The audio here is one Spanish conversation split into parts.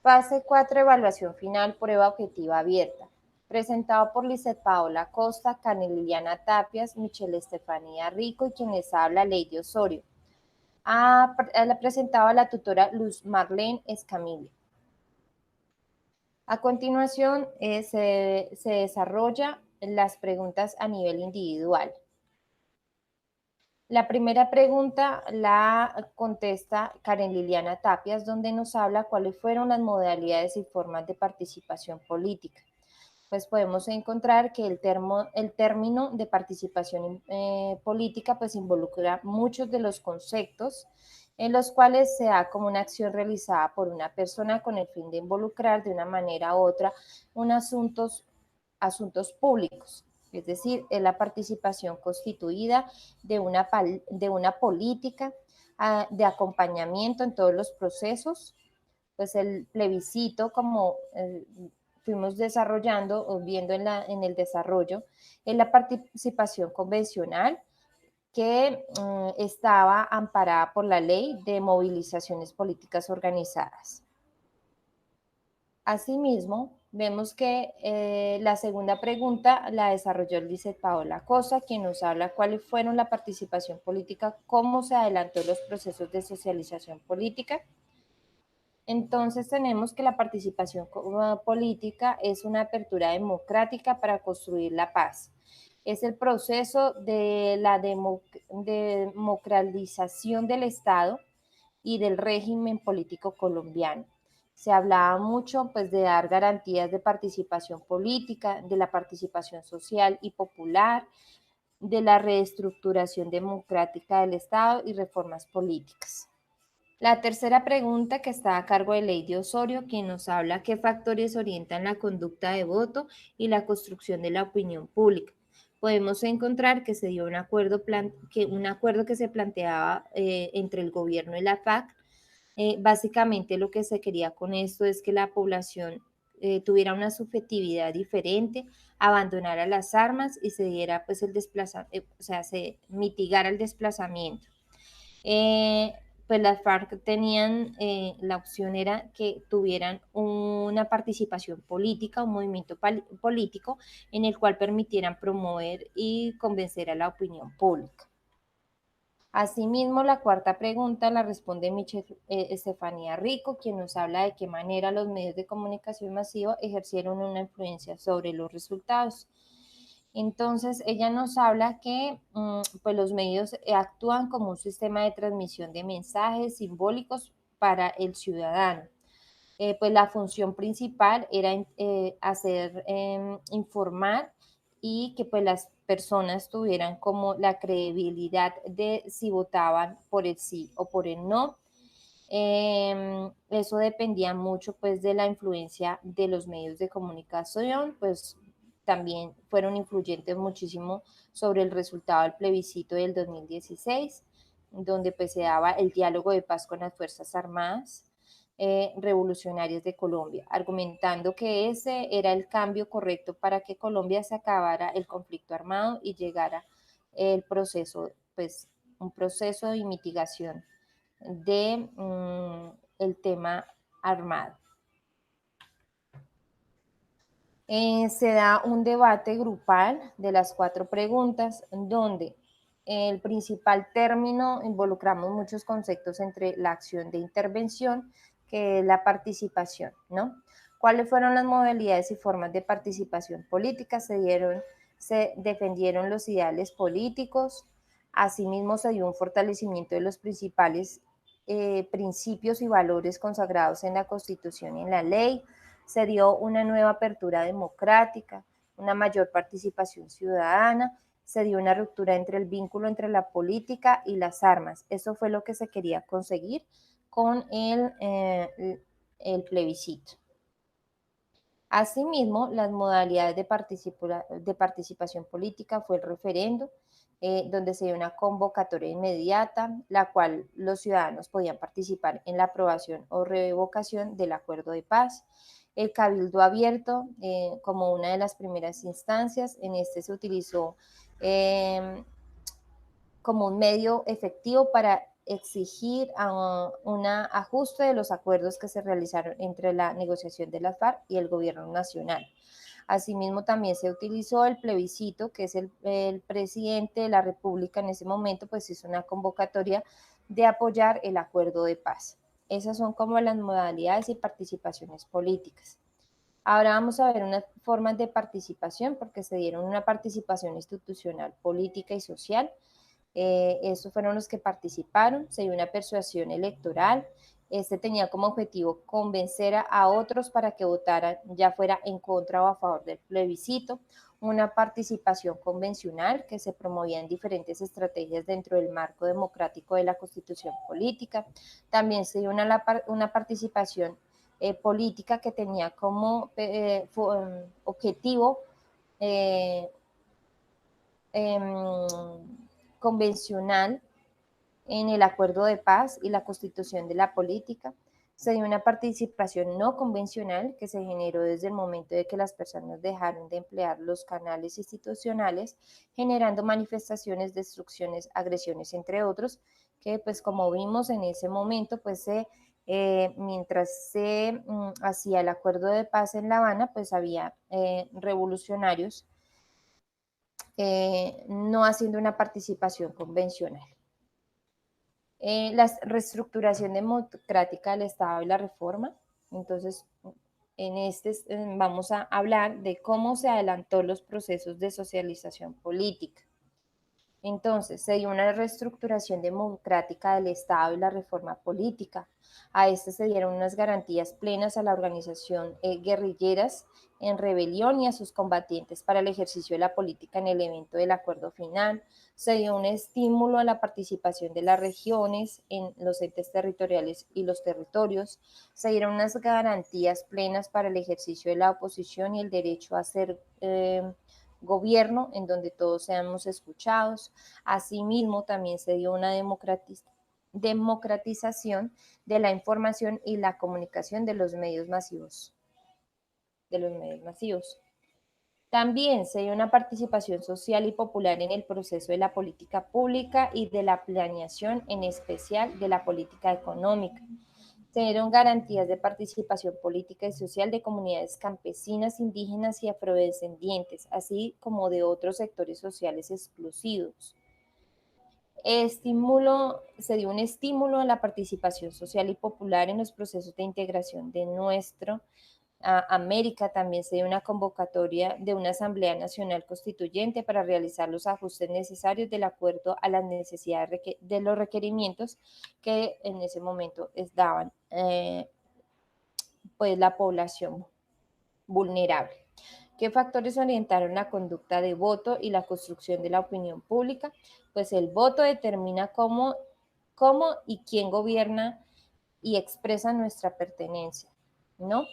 Fase 4, evaluación final, prueba objetiva abierta. Presentado por Lizeth Paola Costa, Karen Liliana Tapias, Michelle Estefanía Rico y quien les habla, Lady Osorio. La presentaba la tutora Luz Marlene Escamilla. A continuación se desarrolla las preguntas a nivel individual. La primera pregunta la contesta Karen Liliana Tapias, donde nos habla cuáles fueron las modalidades y formas de participación política. Pues podemos encontrar que el término de participación política pues involucra muchos de los conceptos en los cuales se da como una acción realizada por una persona con el fin de involucrar de una manera u otra asuntos públicos. Es decir, es la participación constituida de una política de acompañamiento en todos los procesos. Pues el plebiscito, como fuimos desarrollando o viendo en el desarrollo, es la participación convencional que estaba amparada por la ley de movilizaciones políticas organizadas. Asimismo, vemos que la segunda pregunta la desarrolló Lizeth Paola Costa, quien nos habla cuáles fueron la participación política, cómo se adelantó los procesos de socialización política. Entonces tenemos que la participación política es una apertura democrática para construir la paz. Es el proceso de la democratización del Estado y del régimen político colombiano. Se hablaba mucho pues, de dar garantías de participación política, de la participación social y popular, de la reestructuración democrática del Estado y reformas políticas. La tercera pregunta, que está a cargo de Lady Osorio, quien nos habla qué factores orientan la conducta de voto y la construcción de la opinión pública. Podemos encontrar que se dio un acuerdo que se planteaba entre el gobierno y la FARC. Básicamente lo que se quería con esto es que la población tuviera una subjetividad diferente, abandonara las armas y se diera pues el desplazamiento, se mitigara el desplazamiento. Pues las FARC tenían, la opción era que tuvieran una participación política, un movimiento político en el cual permitieran promover y convencer a la opinión pública. Asimismo, la cuarta pregunta la responde Michelle Estefanía Rico, quien nos habla de qué manera los medios de comunicación masiva ejercieron una influencia sobre los resultados. Entonces, ella nos habla que pues los medios actúan como un sistema de transmisión de mensajes simbólicos para el ciudadano. Pues la función principal era informar y que pues las personas tuvieran como la credibilidad de si votaban por el sí o por el no. Eso dependía mucho pues de la influencia de los medios de comunicación, pues también fueron influyentes muchísimo sobre el resultado del plebiscito del 2016, donde pues se daba el diálogo de paz con las Fuerzas Armadas revolucionarias de Colombia, argumentando que ese era el cambio correcto para que Colombia se acabara el conflicto armado y llegara el proceso, pues un proceso de mitigación de el tema armado. Se da un debate grupal de las 4 preguntas, donde el principal término involucramos muchos conceptos entre la acción de intervención, que es la participación, ¿no? ¿Cuáles fueron las modalidades y formas de participación política? Se defendieron los ideales políticos, asimismo se dio un fortalecimiento de los principales principios y valores consagrados en la Constitución y en la ley. Se dio una nueva apertura democrática, una mayor participación ciudadana, se dio una ruptura entre el vínculo entre la política y las armas. Eso fue lo que se quería conseguir con el plebiscito. Asimismo, las modalidades de participación política fue el referendo, donde se dio una convocatoria inmediata, la cual los ciudadanos podían participar en la aprobación o revocación del acuerdo de paz. El cabildo abierto, como una de las primeras instancias, en este se utilizó como un medio efectivo para exigir un ajuste de los acuerdos que se realizaron entre la negociación de las FARC y el gobierno nacional. Asimismo, también se utilizó el plebiscito, que es el presidente de la República en ese momento, pues hizo una convocatoria de apoyar el acuerdo de paz. Esas son como las modalidades y participaciones políticas. Ahora vamos a ver unas formas de participación, porque se dieron una participación institucional, política y social. Estos fueron los que participaron. Se dio una persuasión electoral. Este tenía como objetivo convencer a otros para que votaran, ya fuera en contra o a favor del plebiscito. Una participación convencional que se promovía en diferentes estrategias dentro del marco democrático de la Constitución política. También se dio una participación política que tenía como objetivo eh, convencional en el acuerdo de paz y la constitución de la política. Se dio una participación no convencional que se generó desde el momento de que las personas dejaron de emplear los canales institucionales, generando manifestaciones, destrucciones, agresiones, entre otros, que pues como vimos en ese momento, pues mientras se hacía el acuerdo de paz en La Habana, pues había revolucionarios no haciendo una participación convencional. La reestructuración democrática del Estado y la reforma. Entonces, vamos a hablar de cómo se adelantó los procesos de socialización política. Entonces, se dio una reestructuración democrática del Estado y la reforma política. A este se dieron unas garantías plenas a la organización guerrilleras en rebelión y a sus combatientes para el ejercicio de la política en el evento del acuerdo final. Se dio un estímulo a la participación de las regiones en los entes territoriales y los territorios. Se dieron unas garantías plenas para el ejercicio de la oposición y el derecho a ser gobierno en donde todos seamos escuchados. Asimismo, también se dio una democratización de la información y la comunicación de los medios masivos. También se dio una participación social y popular en el proceso de la política pública y de la planeación, en especial de la política económica. Se dieron garantías de participación política y social de comunidades campesinas, indígenas y afrodescendientes, así como de otros sectores sociales exclusivos. Se dio un estímulo a la participación social y popular en los procesos de integración de nuestro América. También se dio una convocatoria de una Asamblea Nacional Constituyente para realizar los ajustes necesarios del acuerdo a las necesidades de los requerimientos que en ese momento daban pues la población vulnerable. ¿Qué factores orientaron la conducta de voto y la construcción de la opinión pública? Pues el voto determina cómo y quién gobierna y expresa nuestra pertenencia, ¿no?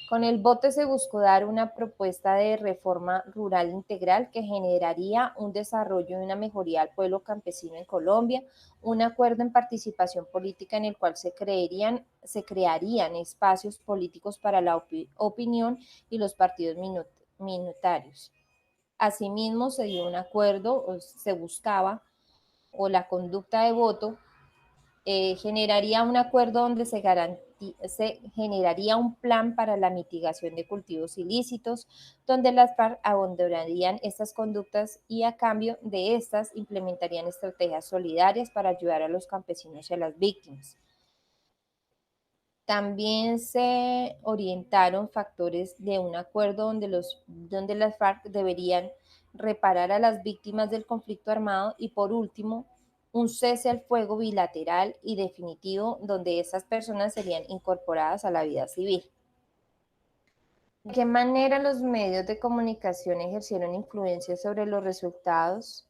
Con el voto se buscó dar una propuesta de reforma rural integral que generaría un desarrollo y una mejoría al pueblo campesino en Colombia, un acuerdo en participación política en el cual se crearían espacios políticos para la opinión y los partidos minoritarios. Asimismo, se dio un acuerdo, o se buscaba, o la conducta de voto generaría un acuerdo donde se generaría un plan para la mitigación de cultivos ilícitos, donde las FARC abandonarían estas conductas y a cambio de estas implementarían estrategias solidarias para ayudar a los campesinos y a las víctimas. También se orientaron factores de un acuerdo donde las FARC deberían reparar a las víctimas del conflicto armado y, por último, un cese al fuego bilateral y definitivo donde esas personas serían incorporadas a la vida civil. ¿De qué manera los medios de comunicación ejercieron influencia sobre los resultados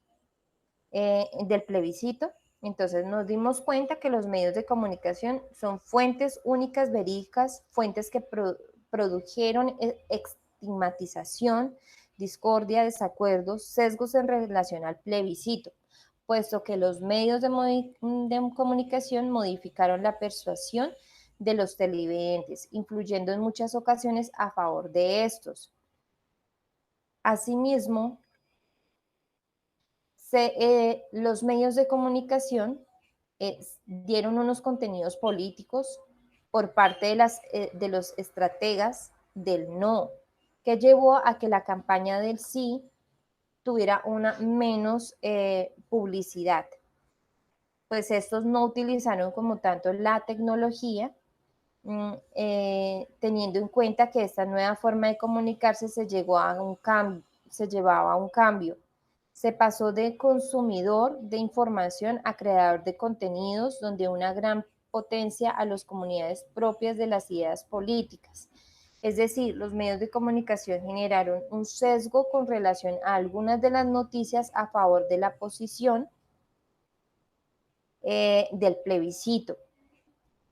del plebiscito? Entonces nos dimos cuenta que los medios de comunicación son fuentes únicas, verídicas, fuentes que produjeron estigmatización, discordia, desacuerdos, sesgos en relación al plebiscito, puesto que los medios de comunicación modificaron la persuasión de los televidentes, influyendo en muchas ocasiones a favor de estos. Asimismo, los medios de comunicación dieron unos contenidos políticos por parte de los estrategas del no, que llevó a que la campaña del sí tuviera una menos publicidad. Pues estos no utilizaron como tanto la tecnología, teniendo en cuenta que esta nueva forma de comunicarse se llevaba a un cambio. Se pasó de consumidor de información a creador de contenidos, donde una gran potencia a las comunidades propias de las ideas políticas. Es decir, los medios de comunicación generaron un sesgo con relación a algunas de las noticias a favor de la posición del plebiscito.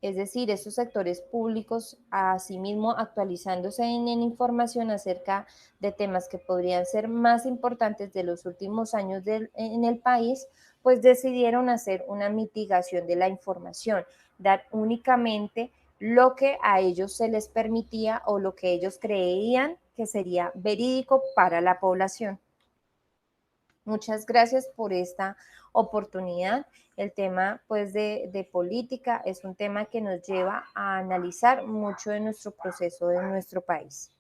Es decir, estos sectores públicos, asimismo actualizándose en información acerca de temas que podrían ser más importantes de los últimos años en el país, pues decidieron hacer una mitigación de la información, dar únicamente lo que a ellos se les permitía o lo que ellos creían que sería verídico para la población. Muchas gracias por esta oportunidad. El tema pues de política es un tema que nos lleva a analizar mucho de nuestro proceso de nuestro país.